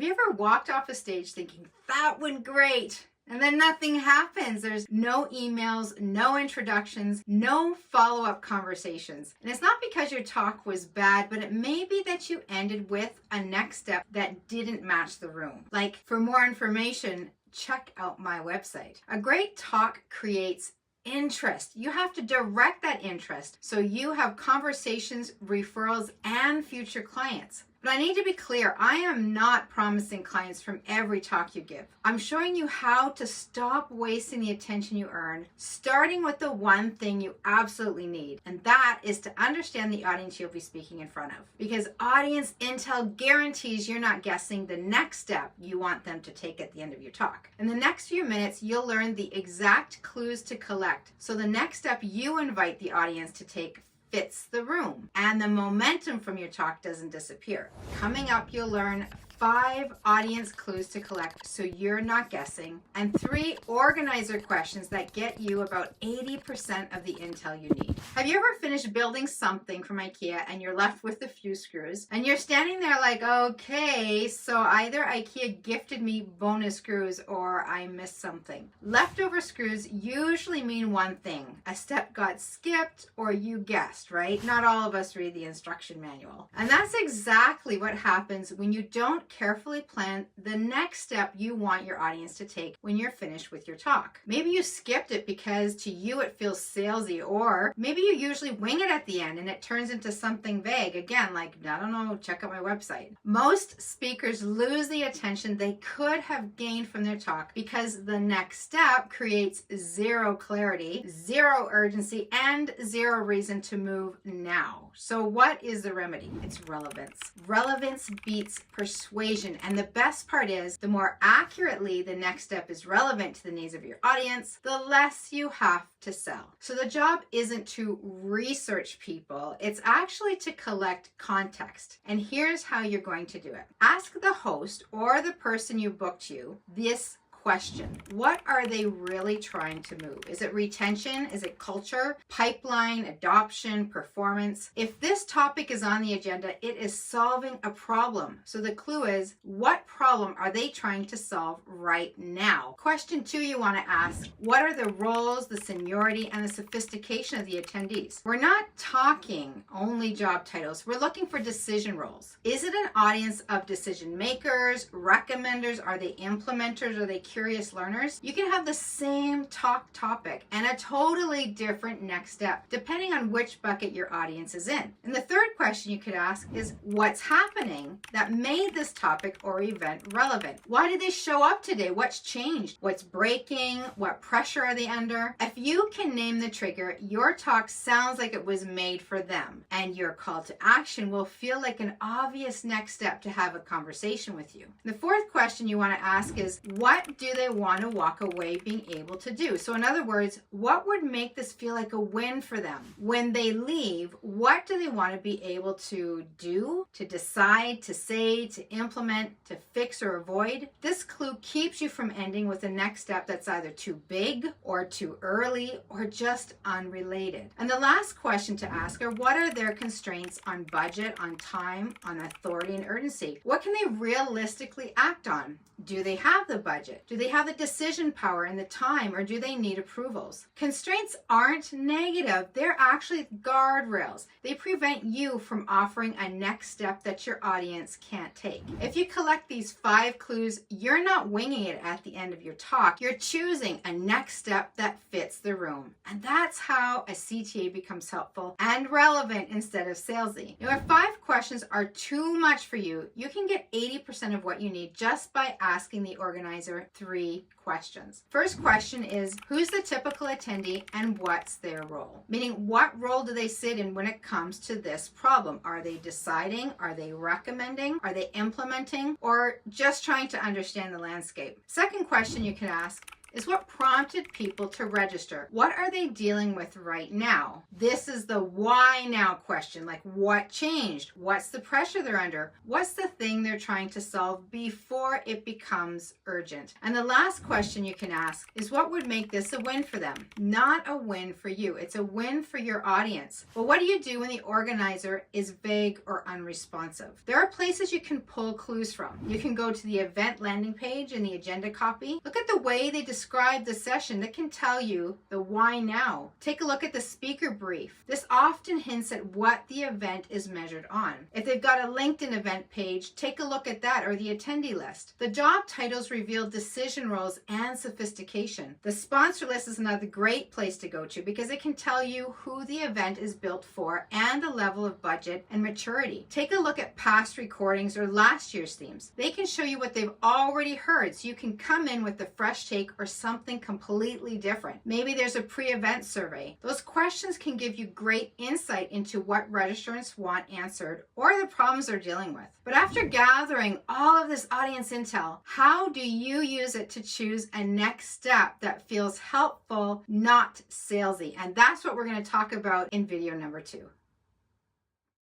Have you ever walked off a stage thinking, that went great, and then nothing happens? There's no emails, no introductions, no follow-up conversations. And it's not because your talk was bad, but it may be that you ended with a next step that didn't match the room. Like, for more information, check out my website. A great talk creates interest. You have to direct that interest so you have conversations, referrals, and future clients. But I need to be clear, I am not promising clients from every talk you give. I'm showing you how to stop wasting the attention you earn, starting with the one thing you absolutely need, and that is to understand the audience you'll be speaking in front of. Because audience intel guarantees you're not guessing the next step you want them to take at the end of your talk. In the next few minutes, you'll learn the exact clues to collect, so the next step you invite the audience to take fits the room and the momentum from your talk doesn't disappear. Coming up, you'll learn 5 audience clues to collect so you're not guessing, and 3 organizer questions that get you about 80% of the intel you need. Have you ever finished building something from IKEA and you're left with a few screws and you're standing there like, okay, so either IKEA gifted me bonus screws or I missed something. Leftover screws usually mean one thing: a step got skipped or you guessed, right? Not all of us read the instruction manual. And that's exactly what happens when you don't carefully plan the next step you want your audience to take when you're finished with your talk. Maybe you skipped it because to you it feels salesy, or maybe you usually wing it at the end and it turns into something vague. Again, like, I don't know, check out my website. Most speakers lose the attention they could have gained from their talk because the next step creates 0 clarity, 0 urgency, and 0 reason to move now. So what is the remedy? It's relevance. Relevance beats persuasion. And the best part is, the more accurately the next step is relevant to the needs of your audience, the less you have to sell. So the job isn't to research people, it's actually to collect context. And here's how you're going to do it. Ask the host or the person you booked you this question: what are they really trying to move? Is it retention? Is it culture, pipeline, adoption, performance? If this topic is on the agenda, it is solving a problem. So the clue is, what problem are they trying to solve right now? Question 2 you want to ask: what are the roles, the seniority, and the sophistication of the attendees? We're not talking only job titles. We're looking for decision roles. Is it an audience of decision makers, recommenders? Are they implementers? Are they curious learners? You can have the same talk topic and a totally different next step depending on which bucket your audience is in. And the third question you could ask is, what's happening that made this topic or event relevant? Why did they show up today? What's changed? What's breaking? What pressure are they under? If you can name the trigger, your talk sounds like it was made for them, and your call to action will feel like an obvious next step to have a conversation with you. The fourth question you want to ask is, what do they want to walk away being able to do? So in other words, what would make this feel like a win for them? When they leave, what do they want to be able to do, to decide, to say, to implement, to fix or avoid? This clue keeps you from ending with a next step that's either too big or too early or just unrelated. And the last question to ask are, what are their constraints on budget, on time, on authority, and urgency? What can they realistically act on? Do they have the budget? Do they have the decision power and the time, or do they need approvals? Constraints aren't negative. They're actually guardrails. They prevent you from offering a next step that your audience can't take. If you collect these 5 clues, you're not winging it at the end of your talk. You're choosing a next step that fits the room. And that's how a CTA becomes helpful and relevant instead of salesy. Now, if 5 questions are too much for you, you can get 80% of what you need just by asking the organizer 3 questions. First question is, who's the typical attendee and what's their role? Meaning, what role do they sit in when it comes to this problem? Are they deciding? Are they recommending? Are they implementing? Or just trying to understand the landscape? Second question you can ask, is what prompted people to register. What are they dealing with right now? This is the why now question, like what changed? What's the pressure they're under? What's the thing they're trying to solve before it becomes urgent? And the last question you can ask is what would make this a win for them? Not a win for you. It's a win for your audience. But what do you do when the organizer is vague or unresponsive? There are places you can pull clues from. You can go to the event landing page in the agenda copy. Look at the way they describe the session. That can tell you the why now. Take a look at the speaker brief. This often hints at what the event is measured on. If they've got a LinkedIn event page, take a look at that or the attendee list. The job titles reveal decision roles and sophistication. The sponsor list is another great place to go to because it can tell you who the event is built for and the level of budget and maturity. Take a look at past recordings or last year's themes. They can show you what they've already heard, so you can come in with a fresh take or something completely different. Maybe there's a pre-event survey. Those questions can give you great insight into what registrants want answered or the problems they're dealing with. But after gathering all of this audience intel, how do you use it to choose a next step that feels helpful, not salesy? And that's what we're going to talk about in video number 2.